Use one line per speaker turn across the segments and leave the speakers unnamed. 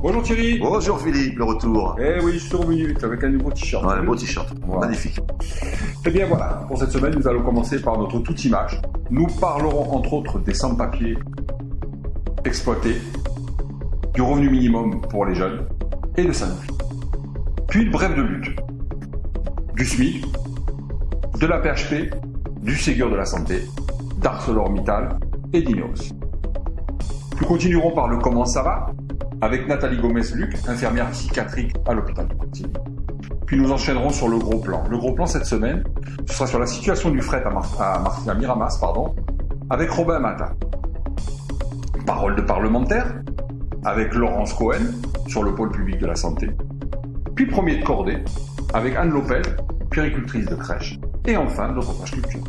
Bonjour Thierry.
Bonjour Philippe, le retour.
Eh oui, je suis revenu vite avec un nouveau t-shirt.
Ouais, un beau t-shirt,
voilà.
Magnifique.
Eh bien voilà, pour cette semaine, nous allons commencer par notre toute image. Nous parlerons entre autres des sans-papiers exploités, du revenu minimum pour les jeunes et de Sanofi. Puis bref de lutte, du SMIC, de la PHP, du Ségur de la Santé, d'ArcelorMittal et d'Ineos. Nous continuerons par le comment ça va avec Nathalie Gomez-Luc, infirmière psychiatrique à l'hôpital de Martigny. Puis nous enchaînerons sur le gros plan. Le gros plan cette semaine, ce sera sur la situation du fret à Miramas, avec Robin Matta. Parole de parlementaire, avec Laurence Cohen, sur le pôle public de la santé. Puis premier de cordée, avec Anne Lopel, puéricultrice de crèche. Et enfin, notre page culture.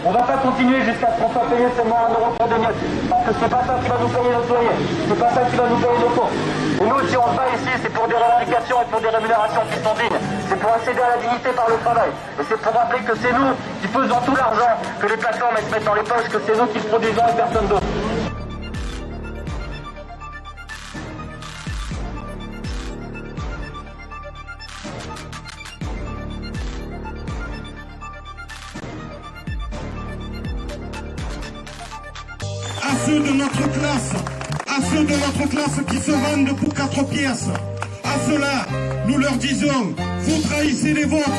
On va pas continuer jusqu'à ce qu'on soit payé seulement 1 euro pour des miettes. Parce que c'est pas ça qui va nous payer notre loyer. C'est pas ça qui va nous payer nos courses. Et nous, si on se bat ici, c'est pour des revendications et pour des rémunérations qui sont dignes. C'est pour accéder à la dignité par le travail. Et c'est pour rappeler que c'est nous qui faisons tout l'argent que les plateformes se mettent dans les poches, que c'est nous qui le produisons et personne d'autre.
À ceux de notre classe qui se vendent pour 4 pièces. À ceux-là, nous leur disons, vous trahissez les vôtres.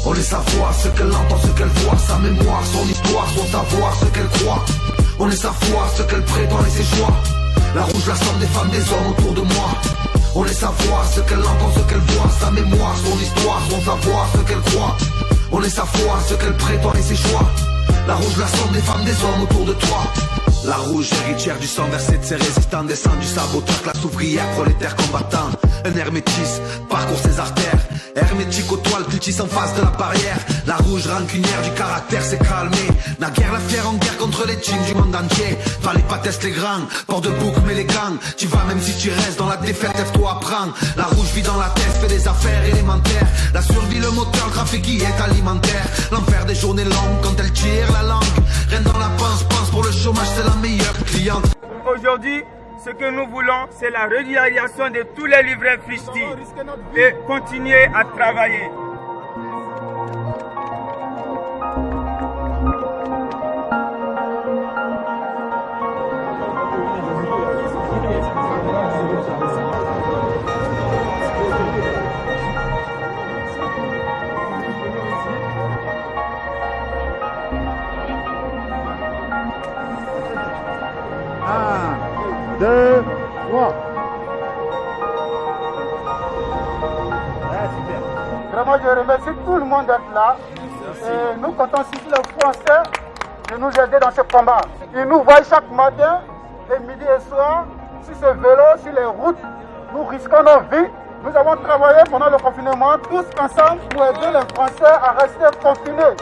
On laisse savoir ce qu'elle entend, ce qu'elle voit, sa mémoire, son histoire, son savoir, ce qu'elle croit. On laisse savoir ce qu'elle prétend et ses choix. La rouge, la somme des femmes, des hommes autour de moi. On laisse savoir ce qu'elle entend, ce qu'elle voit, sa mémoire, son histoire, son savoir, ce qu'elle croit. On laisse savoir ce qu'elle prétend et ses choix. La rouge, la somme des femmes, des hommes autour de toi. La rouge, héritière du sang versé de ses résistants, descend du saboteur, classe ouvrière, prolétaire combattant. Un hermétisme parcourt ses artères. Hermétique aux toiles, cultisse en face de la barrière. La rouge rancunière du caractère s'est calmée. Naguère la fière en guerre contre les teams du monde entier. Fallait pas tester les grands, port de bouc mais les gangs. Tu vas même si tu restes dans la défaite, lève-toi à prendre. La rouge vit dans la tête, fait des affaires élémentaires. La survie, le moteur, le trafic qui est alimentaire. L'enfer des journées longues quand elle tire la langue. Rien dans la pense pour le chômage, c'est la meilleure cliente.
Aujourd'hui, ce que nous voulons, c'est la régularisation de tous les livrets fugitifs et continuer à travailler.
Deux, trois.
Vraiment, je remercie tout le monde d'être là. Et nous comptons sur les Français de nous aider dans ce combat. Ils nous voient chaque matin, et midi et soir, sur ce vélo, sur les routes. Nous risquons nos vies. Nous avons travaillé pendant le confinement, tous ensemble, pour aider les Français à rester confinés.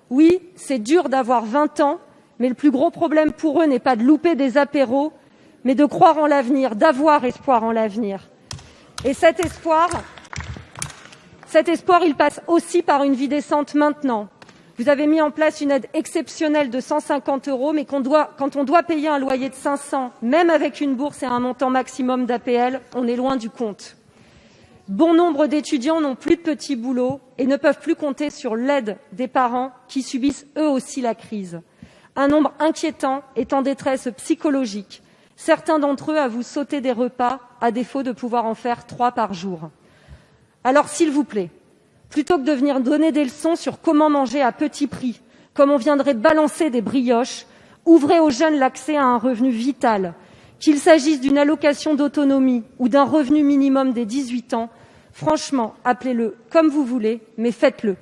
Oui, c'est dur d'avoir 20 ans, mais le plus gros problème pour eux n'est pas de louper des apéros, mais de croire en l'avenir, d'avoir espoir en l'avenir. Et cet espoir, il passe aussi par une vie décente maintenant. Vous avez mis en place une aide exceptionnelle de 150 €, mais quand on doit payer un loyer de 500, même avec une bourse et un montant maximum d'APL, on est loin du compte. Bon nombre d'étudiants n'ont plus de petits boulots et ne peuvent plus compter sur l'aide des parents qui subissent eux aussi la crise. Un nombre inquiétant est en détresse psychologique. Certains d'entre eux avouent sauter des repas à défaut de pouvoir en faire 3 par jour. Alors s'il vous plaît, plutôt que de venir donner des leçons sur comment manger à petit prix, comme on viendrait balancer des brioches, ouvrez aux jeunes l'accès à un revenu vital, qu'il s'agisse d'une allocation d'autonomie ou d'un revenu minimum des 18 ans. Franchement, appelez-le comme vous voulez, mais faites-le.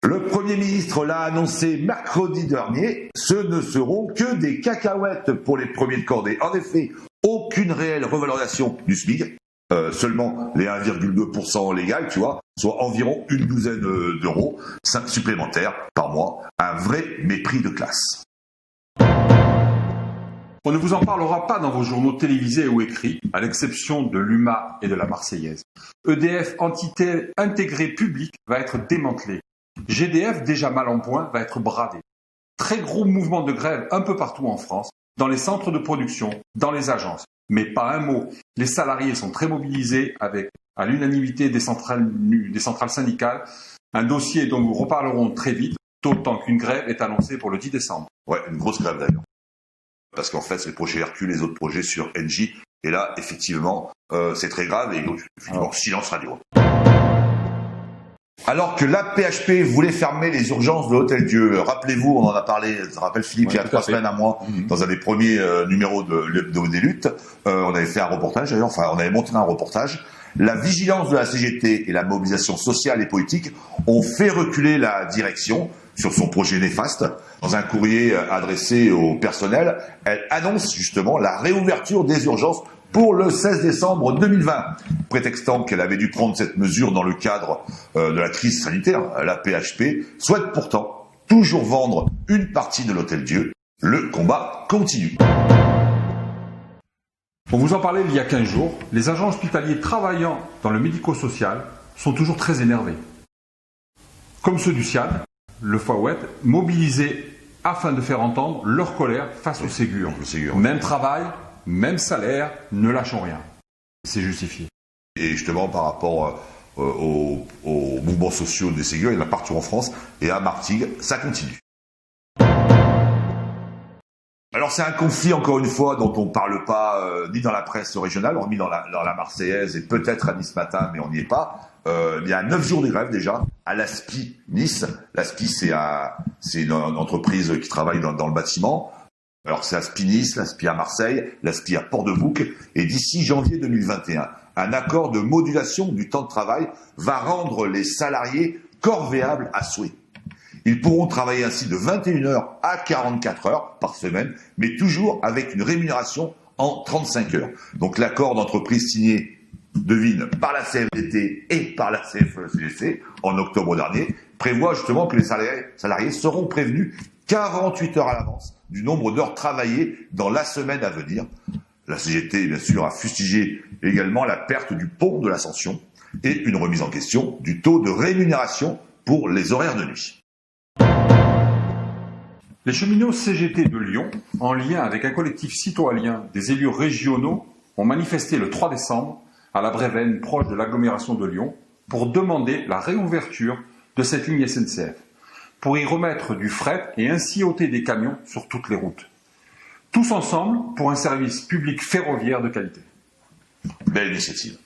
Le Premier ministre l'a annoncé mercredi dernier, ce ne seront que des cacahuètes pour les premiers de cordée. En effet, aucune réelle revalorisation du SMIC, seulement les 1,2% légal, tu vois, soit environ une douzaine d'euros supplémentaires par mois. Un vrai mépris de classe.
On ne vous en parlera pas dans vos journaux télévisés ou écrits, à l'exception de l'UMA et de la Marseillaise. EDF, entité intégrée publique, va être démantelée. GDF, déjà mal en point, va être bradé. Très gros mouvement de grève un peu partout en France, dans les centres de production, dans les agences. Mais pas un mot. Les salariés sont très mobilisés avec, à l'unanimité des centrales syndicales, un dossier dont nous reparlerons très vite, d'autant qu'une grève est annoncée pour le 10 décembre.
Ouais, une grosse grève d'ailleurs. Parce qu'en fait, c'est le projet Hercule, les autres projets sur Engie. Et là, effectivement, c'est très grave et effectivement, silence radio. Alors que l'AP-HP voulait fermer les urgences de l'Hôtel-Dieu, rappelez-vous, on en a parlé, ça rappelle Philippe, il y a 3 semaines, un mois, dans un des premiers numéros des luttes, on avait fait un reportage d'ailleurs, enfin on avait montré un reportage. La vigilance de la CGT et la mobilisation sociale et politique ont fait reculer la direction sur son projet néfaste. Dans un courrier adressé au personnel, elle annonce justement la réouverture des urgences pour le 16 décembre 2020, prétextant qu'elle avait dû prendre cette mesure dans le cadre de la crise sanitaire. L'AP-HP souhaite pourtant toujours vendre une partie de l'Hôtel-Dieu. Le combat continue.
On vous en parlait il y a 15 jours, les agents hospitaliers travaillant dans le médico-social sont toujours très énervés. Comme ceux du SIAD, le FAWET, mobilisés afin de faire entendre leur colère face au Ségur. Même travail, même salaire, ne lâchons rien. C'est justifié.
Et justement, par rapport aux mouvements sociaux des Ségur, il y en a partout en France, et à Martigues, ça continue. Alors c'est un conflit, encore une fois, dont on ne parle pas ni dans la presse régionale, hormis dans la Marseillaise et peut-être à Nice matin, mais on n'y est pas. Il y a 9 jours de grève déjà à l'ASPI Nice. L'ASPI, c'est une entreprise qui travaille dans le bâtiment. Alors c'est l'ASPI Nice, l'ASPI à Marseille, l'ASPI à Port-de-Bouc. Et d'ici janvier 2021, un accord de modulation du temps de travail va rendre les salariés corvéables à souhait. Ils pourront travailler ainsi de 21 heures à 44 heures par semaine, mais toujours avec une rémunération en 35 heures. Donc l'accord d'entreprise signé, devine, par la CFDT et par la CFE-CGC en octobre dernier, prévoit justement que les salariés seront prévenus 48 heures à l'avance du nombre d'heures travaillées dans la semaine à venir. La CGT, bien sûr, a fustigé également la perte du pont de l'Ascension et une remise en question du taux de rémunération pour les horaires de nuit.
Les cheminots CGT de Lyon, en lien avec un collectif citoyen des élus régionaux, ont manifesté le 3 décembre à la Brévenne, proche de l'agglomération de Lyon, pour demander la réouverture de cette ligne SNCF, pour y remettre du fret et ainsi ôter des camions sur toutes les routes. Tous ensemble pour un service public ferroviaire de qualité.
Belle initiative.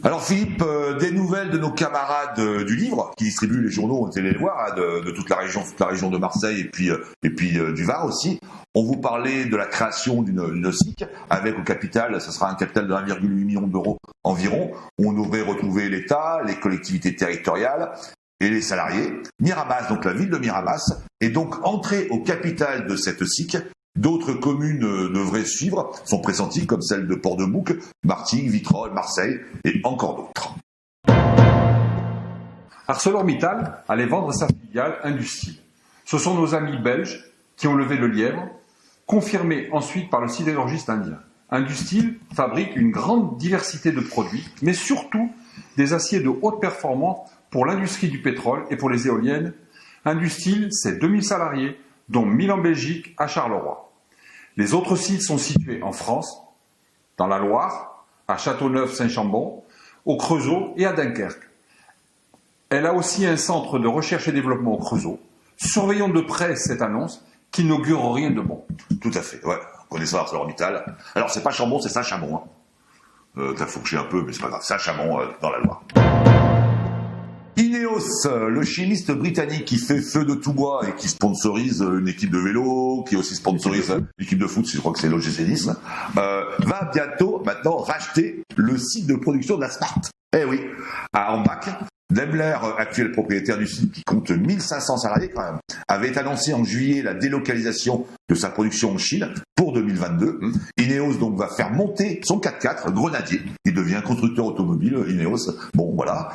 Alors Philippe, des nouvelles de nos camarades du livre qui distribuent les journaux, on était les voir, de toute la région de Marseille et puis du Var aussi. On vous parlait de la création d'une SIC avec au capital, ça sera un capital de 1,8 million d'euros environ. On devrait retrouver l'État, les collectivités territoriales et les salariés. Miramas, donc la ville de Miramas, est donc entrée au capital de cette SIC. D'autres communes devraient suivre, sont pressenties comme celle de Port-de-Bouc, Martigues, Vitrolles, Marseille et encore d'autres.
ArcelorMittal allait vendre sa filiale Industil. Ce sont nos amis belges qui ont levé le lièvre, confirmé ensuite par le sidérurgiste indien. Industil fabrique une grande diversité de produits, mais surtout des aciers de haute performance pour l'industrie du pétrole et pour les éoliennes. Industil, c'est 2000 salariés, dont 1000 en Belgique, à Charleroi. Les autres sites sont situés en France, dans la Loire, à Châteauneuf-Saint-Chambon, au Creusot et à Dunkerque. Elle a aussi un centre de recherche et développement au Creusot. Surveillons de près cette annonce qui n'augure rien de bon.
Tout à fait, ouais. Connaissant ArcelorMittal. Alors, c'est pas Chambon, c'est Saint-Chamond. T'as fourché un peu, mais c'est pas grave. Saint-Chamond, dans la Loire. Ineos, le chimiste britannique qui fait feu de tout bois et qui sponsorise une équipe de vélo, qui aussi sponsorise l'équipe de foot, je crois que c'est l'OGC Nice, va bientôt maintenant racheter le site de production de la Smart. Eh oui, à Ambach. Daimler, actuel propriétaire du site qui compte 1500 salariés quand même, avait annoncé en juillet la délocalisation de sa production en Chine pour 2022. Ineos donc va faire monter son 4x4 Grenadier. Il devient constructeur automobile, Ineos. Bon voilà,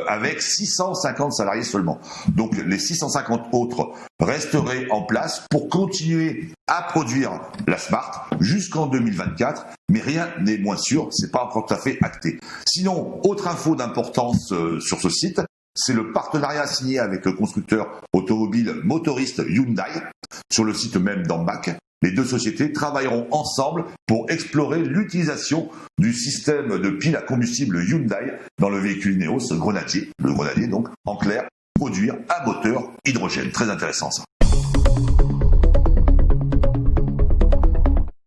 avec 650 salariés seulement. Donc les 650 autres resteraient en place pour continuer à produire la Smart jusqu'en 2024. Mais rien n'est moins sûr, c'est pas encore tout à fait acté. Sinon, autre info d'importance sur ce site, c'est le partenariat signé avec le constructeur automobile motoriste Hyundai sur le site même d'Ambach. Les deux sociétés travailleront ensemble pour explorer l'utilisation du système de pile à combustible Hyundai dans le véhicule Ineos Grenadier. Le Grenadier donc, en clair, produire un moteur hydrogène. Très intéressant ça.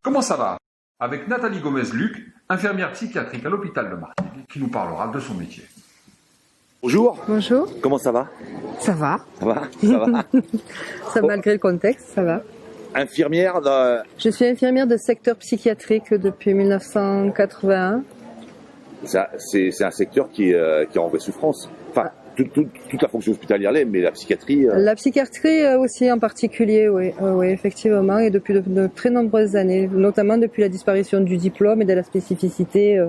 Comment ça va? Avec Nathalie Gomez-Luc, infirmière psychiatrique à l'hôpital de Martigues, qui nous parlera de son métier.
Bonjour.
Bonjour.
Comment ça va?
Ça va.
Ça va. Ça va.
Ça, malgré le contexte, ça va.
Infirmière
Je suis infirmière de secteur psychiatrique depuis 1981.
C'est un secteur qui est en vraie souffrance. Enfin, toute la fonction hospitalière l'est, mais la psychiatrie...
La psychiatrie aussi en particulier, oui, effectivement, et depuis de très nombreuses années, notamment depuis la disparition du diplôme et de la spécificité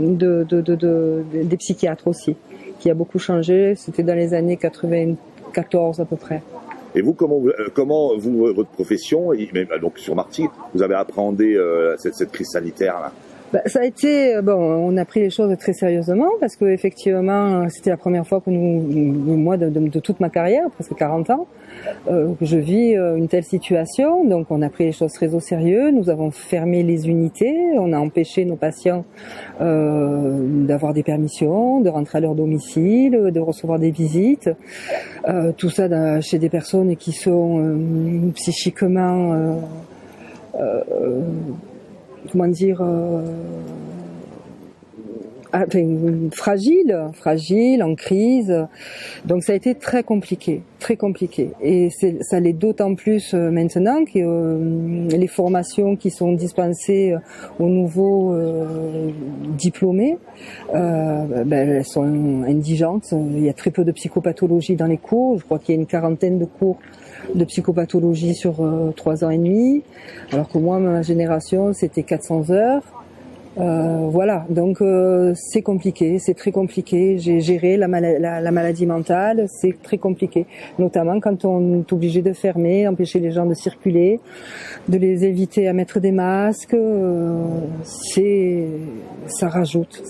des psychiatres aussi, qui a beaucoup changé. C'était dans les années 94 à peu près.
Et vous, comment votre profession, donc sur Martigues, vous avez appréhendé cette crise sanitaire là?
Ça a été, on a pris les choses très sérieusement parce que effectivement, c'était la première fois que moi, de toute ma carrière, presque 40 ans, que je vis une telle situation. Donc, on a pris les choses très au sérieux. Nous avons fermé les unités. On a empêché nos patients d'avoir des permissions, de rentrer à leur domicile, de recevoir des visites. Tout ça chez des personnes qui sont psychiquement fragile, en crise. Donc ça a été très compliqué. Et ça l'est d'autant plus maintenant que les formations qui sont dispensées aux nouveaux diplômés, elles sont indigentes. Il y a très peu de psychopathologie dans les cours. Je crois qu'il y a une quarantaine de cours de psychopathologie sur 3 ans et demi, alors que moi, ma génération, c'était 400 heures. Voilà, donc c'est compliqué, c'est très compliqué. J'ai géré la maladie mentale, c'est très compliqué, notamment quand on est obligé de fermer, empêcher les gens de circuler, de les éviter à mettre des masques. Ça rajoute.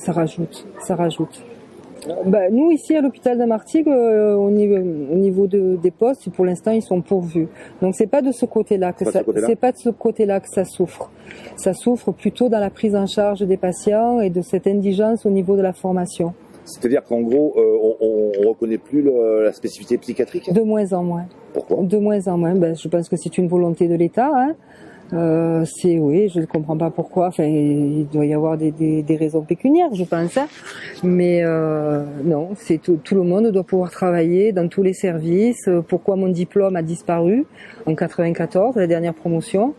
Nous ici à l'hôpital de Martigues, au niveau des postes, pour l'instant ils sont pourvus. Donc c'est pas de ce côté-là que ça souffre. Ça souffre plutôt dans la prise en charge des patients et de cette indigence au niveau de la formation.
C'est-à-dire qu'en gros, on reconnaît plus la spécificité psychiatrique?
De moins en moins.
Pourquoi?
De moins en moins. Je pense que c'est une volonté de l'État. Je ne comprends pas pourquoi. Enfin, il doit y avoir des raisons pécuniaires, je pense. Mais non, c'est tout le monde doit pouvoir travailler dans tous les services. Pourquoi mon diplôme a disparu en 94, la dernière promotion?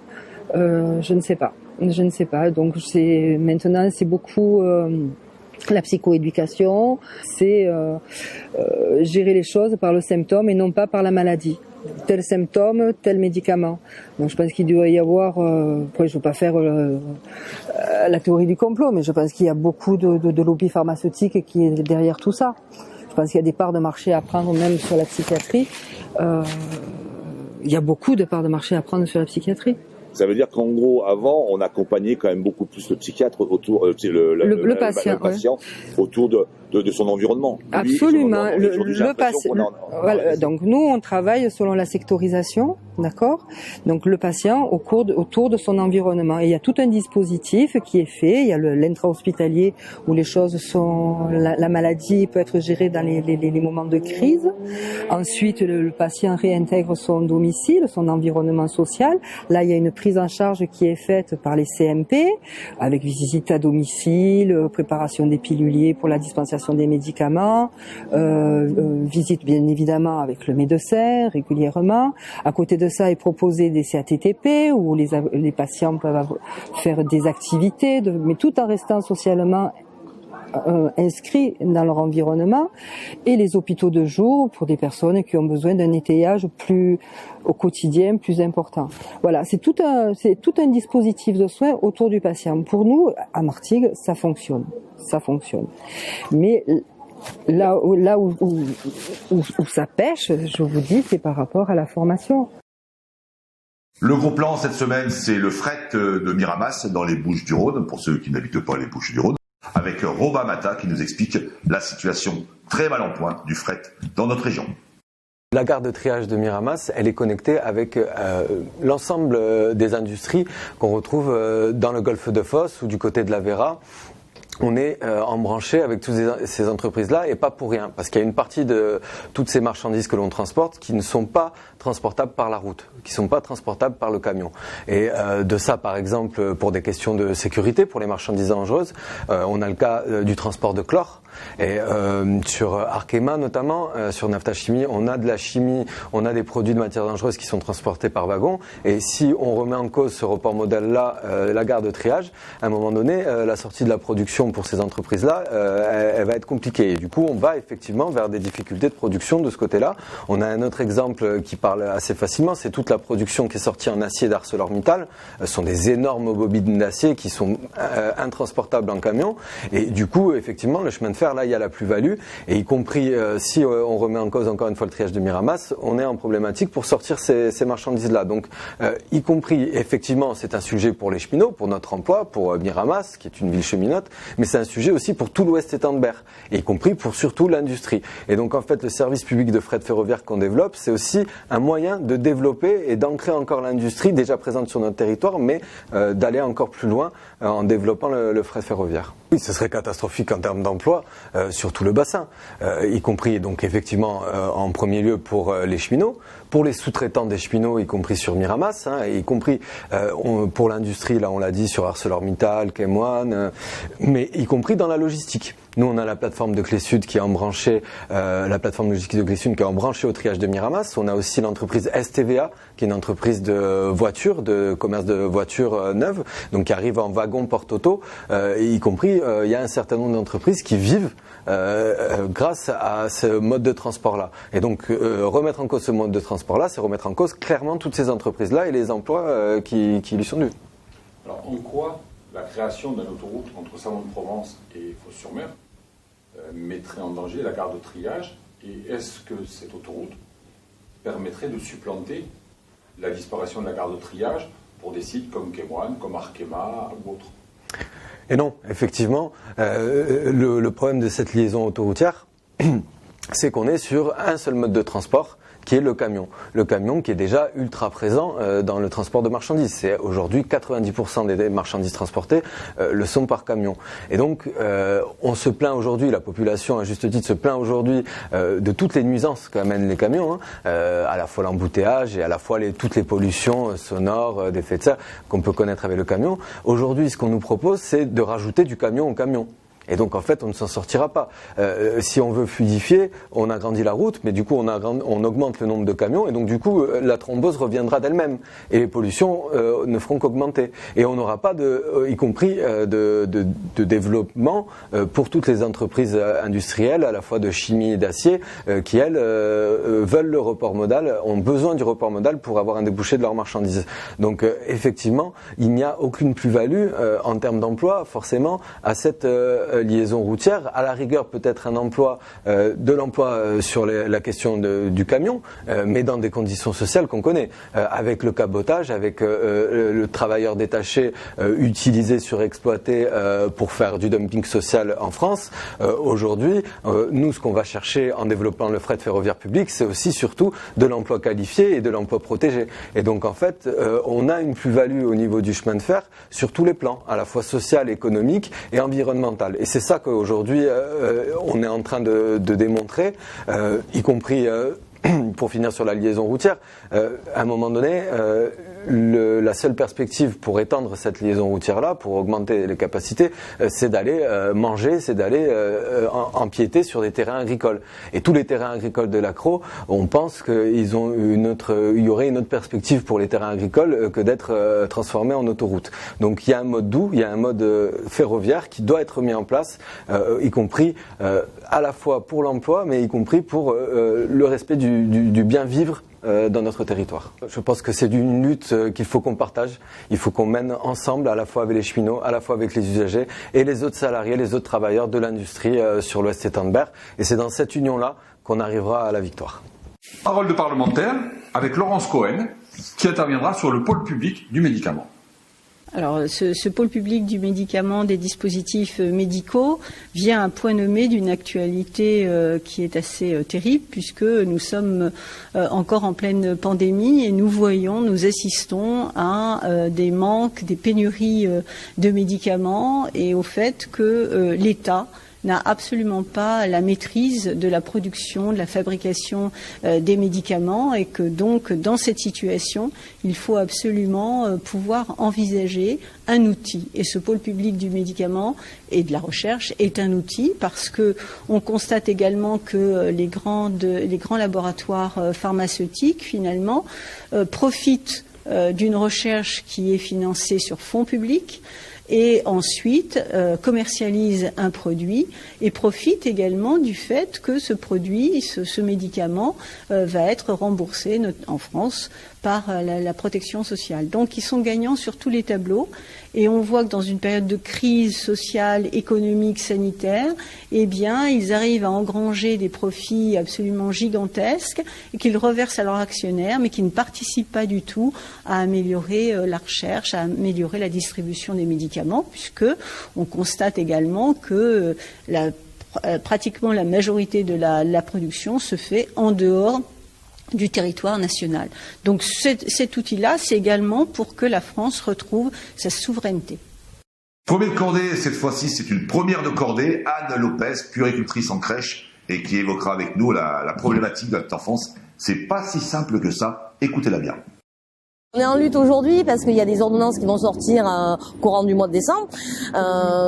Je ne sais pas. Donc maintenant c'est beaucoup la psychoéducation, c'est gérer les choses par le symptôme et non pas par la maladie. Tel symptôme, tel médicament. Donc je pense qu'il doit y avoir, après je ne veux pas faire la théorie du complot, mais je pense qu'il y a beaucoup de lobby pharmaceutique qui est derrière tout ça. Je pense qu'il y a des parts de marché à prendre même sur la psychiatrie. Il y a beaucoup de parts de marché à prendre sur la psychiatrie.
Ça veut dire qu'en gros, avant, on accompagnait quand même beaucoup plus le psychiatre autour, le patient autour de son environnement.
Absolument. Le patient. Donc nous, on travaille selon la sectorisation. d'accord? Donc le patient autour de son environnement. Et il y a tout un dispositif qui est fait. Il y a l'intra-hospitalier où les choses sont, la maladie peut être gérée dans les moments de crise. Ensuite, le patient réintègre son domicile, son environnement social. Là, il y a une prise en charge qui est faite par les CMP, avec visite à domicile, préparation des piluliers pour la dispensation des médicaments, visite bien évidemment avec le médecin régulièrement. À côté de ça est proposé des CATTP où les patients peuvent faire des activités, mais tout en restant socialement inscrits dans leur environnement, et les hôpitaux de jour pour des personnes qui ont besoin d'un étayage au quotidien plus important. Voilà, c'est tout un dispositif de soins autour du patient. Pour nous, à Martigues, ça fonctionne. Mais là où ça pêche, je vous dis, c'est par rapport à la formation.
Le gros plan cette semaine, c'est le fret de Miramas dans les Bouches-du-Rhône, pour ceux qui n'habitent pas les Bouches-du-Rhône, avec Roba Mata qui nous explique la situation très mal en point du fret dans notre région.
La gare de triage de Miramas, elle est connectée avec l'ensemble des industries qu'on retrouve dans le golfe de Fos ou du côté de la Vera. On est embranché avec toutes ces entreprises-là, et pas pour rien, parce qu'il y a une partie de toutes ces marchandises que l'on transporte qui ne sont pas transportables par la route, qui ne sont pas transportables par le camion. Et de ça, par exemple, pour des questions de sécurité, pour les marchandises dangereuses, on a le cas du transport de chlore. Et sur Arkema notamment, sur Naftachimie, on a de la chimie, on a des produits de matières dangereuses qui sont transportés par wagon. Et si on remet en cause ce report modal-là, la gare de triage, à un moment donné, la sortie de la production pour ces entreprises-là, elle va être compliquée. Et du coup, on va effectivement vers des difficultés de production de ce côté-là. On a un autre exemple qui parle assez facilement, c'est toute la production qui est sortie en acier d'ArcelorMittal. Ce sont des énormes bobines d'acier qui sont intransportables en camion. Et du coup, effectivement, le chemin de fer, là, il y a la plus-value, et y compris si on remet en cause encore une fois le triage de Miramas, on est en problématique pour sortir ces marchandises-là. Donc, y compris, effectivement, c'est un sujet pour les cheminots, pour notre emploi, pour Miramas, qui est une ville cheminote, mais c'est un sujet aussi pour tout l'Ouest étendard, et y compris pour surtout l'industrie. Et donc, en fait, le service public de fret ferroviaire qu'on développe, c'est aussi un moyen de développer et d'ancrer encore l'industrie déjà présente sur notre territoire, mais d'aller encore plus loin en développant le fret ferroviaire. Oui, ce serait catastrophique en termes d'emploi sur tout le bassin, y compris donc effectivement en premier lieu pour les cheminots, pour les sous-traitants des cheminots, y compris sur Miramas, y compris pour l'industrie, là on l'a dit, sur ArcelorMittal, Chem1, mais y compris dans la logistique. Nous, on a la plateforme de Clé Sud qui est embranchée, la plateforme logistique de Clé Sud qui est embranchée au triage de Miramas. On a aussi l'entreprise STVA, qui est une entreprise de voitures, de commerce de voitures neuves, donc qui arrive en wagon porte-auto, y compris, il y a un certain nombre d'entreprises qui vivent grâce à ce mode de transport-là. Et donc, remettre en cause ce mode de transport-là, c'est remettre en cause clairement toutes ces entreprises-là et les emplois qui lui sont dus.
Alors, en quoi la création d'une autoroute entre Salon-de-Provence et Fos-sur-Mer mettrait en danger la gare de triage, et est-ce que cette autoroute permettrait de supplanter la disparition de la gare de triage pour des sites comme Chem1, comme Arkema ou autres?
Et non, effectivement, le problème de cette liaison autoroutière, c'est qu'on est sur un seul mode de transport, qui est le camion. Le camion qui est déjà ultra présent dans le transport de marchandises. C'est aujourd'hui 90% des marchandises transportées le sont par camion. Et donc, on se plaint aujourd'hui, la population à juste titre se plaint aujourd'hui de toutes les nuisances qu'amènent les camions, à la fois l'embouteillage et à la fois toutes les pollutions sonores, d'effets de serre qu'on peut connaître avec le camion. Aujourd'hui, ce qu'on nous propose, c'est de rajouter du camion au camion. Et donc en fait on ne s'en sortira pas. Si on veut fluidifier, on agrandit la route, mais du coup on augmente le nombre de camions, et donc du coup la thrombose reviendra d'elle-même, et les pollutions ne feront qu'augmenter. Et on n'aura pas y compris de développement pour toutes les entreprises industrielles, à la fois de chimie et d'acier, qui elles veulent le report modal, ont besoin du report modal pour avoir un débouché de leurs marchandises. Donc effectivement, il n'y a aucune plus-value en termes d'emploi forcément à cette liaison routière, à la rigueur peut-être un emploi, de l'emploi sur la question du camion, mais dans des conditions sociales qu'on connaît, avec le cabotage, avec le travailleur détaché utilisé, surexploité pour faire du dumping social en France. Aujourd'hui, nous, ce qu'on va chercher en développant le fret ferroviaire public, c'est aussi surtout de l'emploi qualifié et de l'emploi protégé. Et donc en fait, on a une plus-value au niveau du chemin de fer sur tous les plans, à la fois social, économique et environnemental. Et c'est ça qu'aujourd'hui, on est en train de démontrer, y compris pour finir sur la liaison routière. À un moment donné, la seule perspective pour étendre cette liaison routière-là, pour augmenter les capacités, c'est d'aller manger, c'est d'aller empiéter sur des terrains agricoles. Et tous les terrains agricoles de l'Accro, on pense qu'il y aurait une autre perspective pour les terrains agricoles que d'être transformés en autoroute. Donc il y a un mode doux, il y a un mode ferroviaire qui doit être mis en place, y compris à la fois pour l'emploi, mais y compris pour le respect du bien vivre dans notre territoire. Je pense que c'est une lutte qu'il faut qu'on partage, il faut qu'on mène ensemble, à la fois avec les cheminots, à la fois avec les usagers et les autres salariés, les autres travailleurs de l'industrie sur l'Ouest étendard. Et c'est dans cette union-là qu'on arrivera à la victoire.
Parole de parlementaire avec Laurence Cohen, qui interviendra sur le pôle public du médicament.
Alors, ce pôle public du médicament, des dispositifs médicaux, vient à un point nommé d'une actualité qui est assez terrible, puisque nous sommes encore en pleine pandémie et nous assistons à des manques, des pénuries de médicaments et au fait que l'État n'a absolument pas la maîtrise de la production, de la fabrication des médicaments et que donc dans cette situation, il faut absolument pouvoir envisager un outil. Et ce pôle public du médicament et de la recherche est un outil parce que on constate également que les grands laboratoires pharmaceutiques finalement profitent d'une recherche qui est financée sur fonds publics et ensuite commercialise un produit et profite également du fait que ce produit, ce médicament, va être remboursé en France par la protection sociale. Donc ils sont gagnants sur tous les tableaux et on voit que dans une période de crise sociale, économique, sanitaire, eh bien ils arrivent à engranger des profits absolument gigantesques et qu'ils reversent à leurs actionnaires mais qui ne participent pas du tout à améliorer la recherche, à améliorer la distribution des médicaments puisque on constate également que pratiquement la majorité de la production se fait en dehors du territoire national. Donc cet outil-là, c'est également pour que la France retrouve sa souveraineté.
Premier de cordée, cette fois-ci, c'est une première de cordée, Anne Lopez, puéricultrice en crèche, et qui évoquera avec nous la problématique de la petite enfance. C'est pas si simple que ça, écoutez-la bien.
On est en lutte aujourd'hui parce qu'il y a des ordonnances qui vont sortir courant du mois de décembre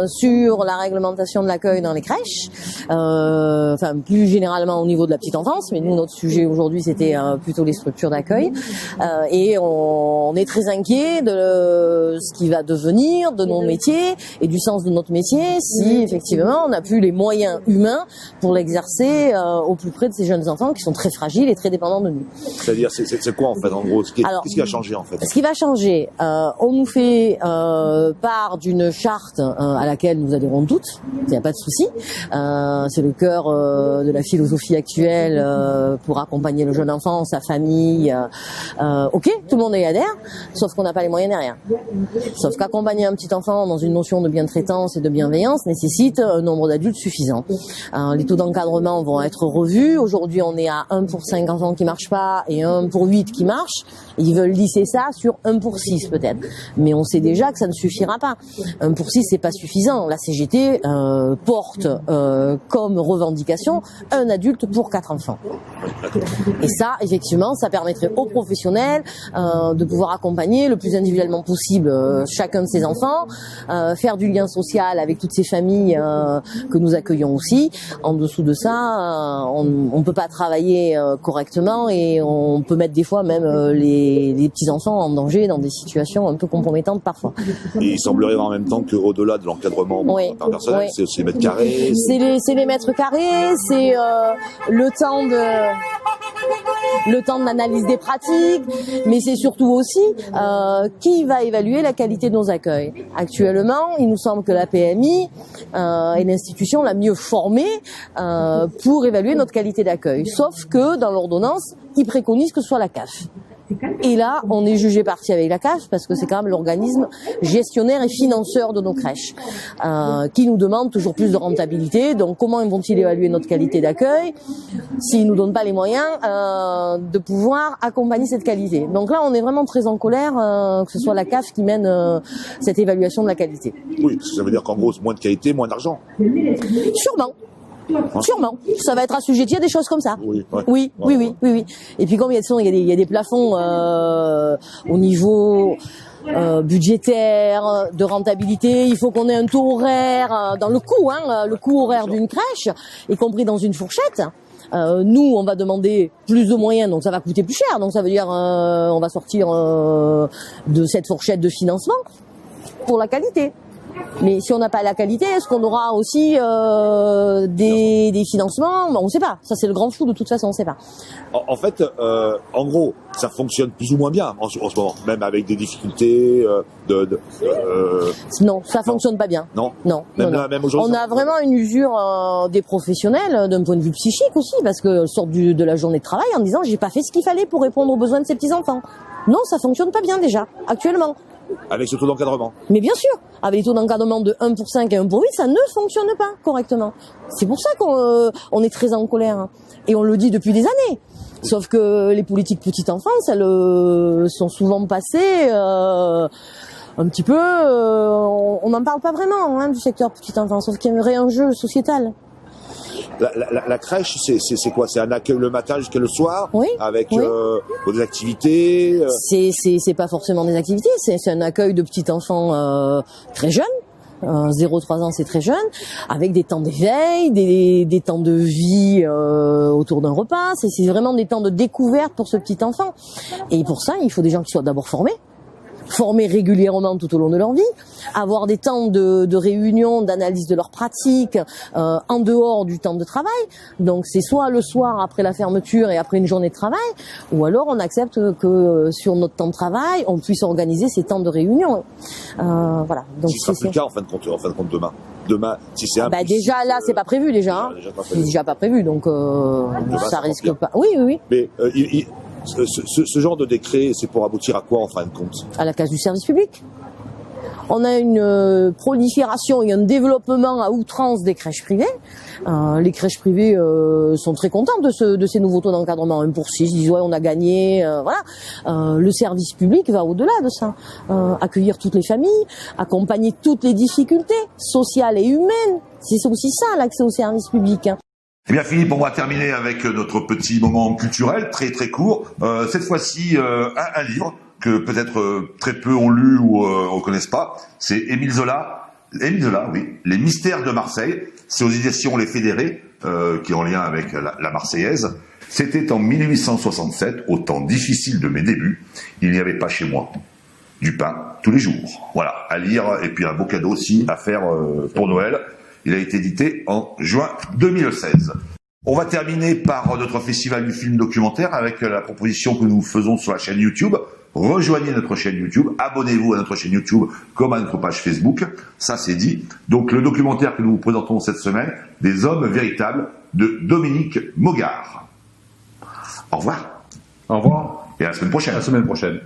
sur la réglementation de l'accueil dans les crèches, enfin plus généralement au niveau de la petite enfance, mais nous notre sujet aujourd'hui c'était plutôt les structures d'accueil et on est très inquiet de ce qui va devenir de nos métiers et du sens de notre métier si effectivement on n'a plus les moyens humains pour l'exercer au plus près de ces jeunes enfants qui sont très fragiles et très dépendants de nous.
C'est-à-dire c'est quoi en fait en gros qu'est-ce qui a changé? En fait.
Ce qui va changer, on nous fait part d'une charte à laquelle nous adhérons toutes, il n'y a pas de souci. C'est le cœur de la philosophie actuelle pour accompagner le jeune enfant, sa famille. Ok, tout le monde y adhère, sauf qu'on n'a pas les moyens derrière. Sauf qu'accompagner un petit enfant dans une notion de bientraitance et de bienveillance nécessite un nombre d'adultes suffisant. Les taux d'encadrement vont être revus. Aujourd'hui, on est à 1 pour 5 enfants qui marchent pas et 1 pour 8 qui marchent. Ils veulent lisser ça sur 1 pour 6 peut-être. Mais on sait déjà que ça ne suffira pas. 1 pour 6, c'est pas suffisant. La CGT porte comme revendication un adulte pour 4 enfants. Et ça, effectivement, ça permettrait aux professionnels de pouvoir accompagner le plus individuellement possible chacun de ces enfants, faire du lien social avec toutes ces familles que nous accueillons aussi. En dessous de ça, on peut pas travailler correctement et on peut mettre des fois même les petits-enfants en danger dans des situations un peu compromettantes parfois.
Et il semblerait en même temps qu'au-delà de l'encadrement personnel, c'est aussi les mètres carrés.
C'est les mètres carrés, c'est le temps de... le temps de l'analyse des pratiques, mais c'est surtout aussi qui va évaluer la qualité de nos accueils. Actuellement, il nous semble que la PMI est l'institution la mieux formée pour évaluer notre qualité d'accueil. Sauf que dans l'ordonnance, ils préconisent que ce soit la CAF. Et là, on est jugé parti avec la CAF parce que c'est quand même l'organisme gestionnaire et financeur de nos crèches qui nous demande toujours plus de rentabilité. Donc, comment vont-ils évaluer notre qualité d'accueil s'ils nous donnent pas les moyens de pouvoir accompagner cette qualité? Donc là, on est vraiment très en colère que ce soit la CAF qui mène cette évaluation de la qualité.
Oui, parce que ça veut dire qu'en gros, moins de qualité, moins d'argent.
Sûrement. Sûrement, ça va être assujetti à des choses comme ça.
Oui, ouais.
Oui. Et puis comme il y a des plafonds au niveau budgétaire, de rentabilité, il faut qu'on ait un taux horaire dans le coût horaire d'une crèche, y compris dans une fourchette. Nous, on va demander plus de moyens, donc ça va coûter plus cher. Donc ça veut dire on va sortir de cette fourchette de financement pour la qualité. Mais si on n'a pas la qualité, est-ce qu'on aura aussi des financements? On ne sait pas. Ça, c'est le grand flou de toute façon, on ne sait pas.
En fait, en gros, ça fonctionne plus ou moins bien en ce moment, même avec des difficultés
Non, ça fonctionne pas bien.
Non. Même
On
aujourd'hui.
a vraiment une usure des professionnels d'un point de vue psychique aussi, parce que sortent de la journée de travail en disant j'ai pas fait ce qu'il fallait pour répondre aux besoins de ces petits enfants. Non, ça fonctionne pas bien déjà actuellement.
Avec ce taux d'encadrement.
Mais bien sûr, avec les taux d'encadrement de 1 pour 5 et 1 pour 8, ça ne fonctionne pas correctement. C'est pour ça qu'on est très en colère. Et on le dit depuis des années. Sauf que les politiques petite enfance, elles sont souvent passées un petit peu... on n'en parle pas vraiment du secteur petite enfance, sauf qu'il y a un vrai enjeu sociétal.
La crèche, c'est quoi? C'est un accueil le matin jusqu'à le soir, avec des activités.
C'est pas forcément des activités, c'est un accueil de petits enfants très jeunes. 0-3 ans, c'est très jeune, avec des temps d'éveil, des temps de vie autour d'un repas. C'est vraiment des temps de découverte pour ce petit enfant. Et pour ça, il faut des gens qui soient d'abord formés régulièrement tout au long de leur vie, avoir des temps de réunion, d'analyse de leurs pratiques en dehors du temps de travail. Donc c'est soit le soir après la fermeture et après une journée de travail, ou alors on accepte que sur notre temps de travail, on puisse organiser ces temps de réunion. Voilà. Donc
c'est plus le cas en fin de compte demain. Demain, si c'est
déjà là, c'est pas prévu déjà. C'est déjà pas prévu, donc ça risque pas. Oui.
Mais ce genre de décret, c'est pour aboutir à quoi en fin de compte? À
la casse du service public. On a une prolifération et un développement à outrance des crèches privées. Les crèches privées sont très contentes de ces nouveaux taux d'encadrement. 1 pour 6, ils disent ouais, on a gagné. Voilà. Le service public va au-delà de ça. Accueillir toutes les familles, accompagner toutes les difficultés sociales et humaines. C'est aussi ça l'accès au service public.
Eh bien Philippe, on va terminer avec notre petit moment culturel, très très court. Cette fois-ci, un livre que peut-être très peu ont lu ou ne connaissent pas. C'est Émile Zola, oui, Les Mystères de Marseille. C'est aux éditions Les Fédérés, qui est en lien avec la Marseillaise. C'était en 1867, au temps difficile de mes débuts. Il n'y avait pas chez moi du pain tous les jours. Voilà, à lire, et puis un beau cadeau aussi à faire pour Noël. Il a été édité en juin 2016. On va terminer par notre festival du film documentaire avec la proposition que nous faisons sur la chaîne YouTube. Rejoignez notre chaîne YouTube, abonnez-vous à notre chaîne YouTube comme à notre page Facebook. Ça, c'est dit. Donc, le documentaire que nous vous présentons cette semaine, Des hommes véritables, de Dominique Mogard. Au revoir.
Au revoir.
Et à la semaine prochaine.
À la semaine prochaine.